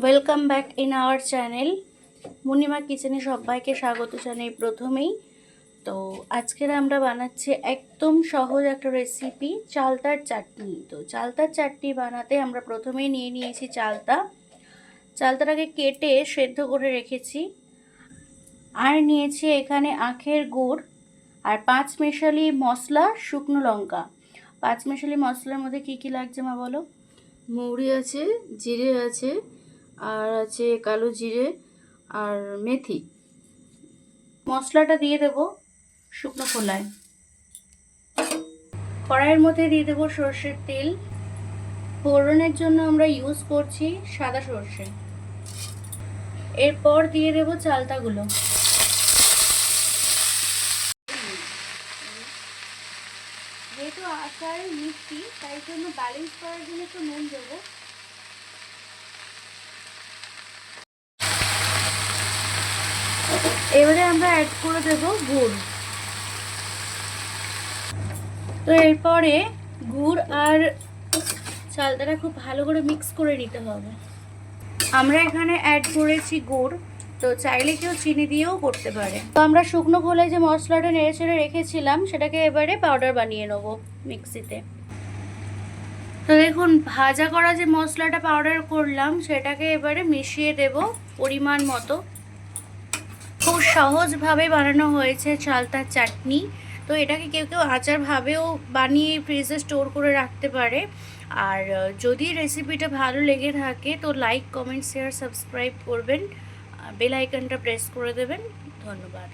Welcome back in our channel Munima কিচেনে সবাইকে স্বাগত জানাই প্রথমেই। তো আজকের আমরা বানাচ্ছি একদম সহজ একটা রেসিপি, চালতার চাটনি। তো চালতার চাটনি বানাতে আমরা প্রথমেই নিয়ে নিয়েছি চালতাটাকে কেটে সেদ্ধ করে রেখেছি। আর নিয়েছি এখানে আখের গুড় আর 5 মেশালি মশলা, শুকনো লঙ্কা। 5 মেশালি মশলার মধ্যে কি কি লাগছে মা বলো? মৌরি আছে, জিরে আছে, আর আছে কালো জিরে আর মেথি। মশলাটা দিয়ে দেবো শুকনো খোলায়। কড়াইয়ের মধ্যে দিয়ে দেবো সর্ষের তেল। ফোড়নের জন্য আমরা ইউজ করছি সাদা সর্ষে। এরপর দিয়ে দেবো চালতাগুলো। যেহেতু আচার মিষ্টি, তাই জন্য ব্যালেন্স করার জন্য একটু নুন দেবো। এবারে আমরা অ্যাড করে দেবো গুড়। তো এরপরে গুড় আর চালতাটা খুব ভালো করে মিক্স করে নিতে হবে। আমরা এখানে অ্যাড করেছি গুড়, তো চাইলে কেউ চিনি দিয়েও করতে পারে। তো আমরা শুকনো খোলায় যে মশলাটা নেড়ে চেড়ে রেখেছিলাম সেটাকে এবারে পাউডার বানিয়ে নেবো মিক্সিতে। তো দেখুন, ভাজা করা যে মশলাটা পাউডার করলাম সেটাকে এবারে মিশিয়ে দেব পরিমাণ মতো। খুব সহজভাবে বানানো হয়েছে চালতার চাটনি। তো এটাকে কেউ কেউ আচারভাবেও বানিয়ে ফ্রিজে স্টোর করে রাখতে পারে। আর যদি রেসিপিটা ভালো লেগে থাকে তো লাইক, কমেন্ট, শেয়ার, সাবস্ক্রাইব করবেন, বেল আইকনটা প্রেস করে দেবেন। ধন্যবাদ।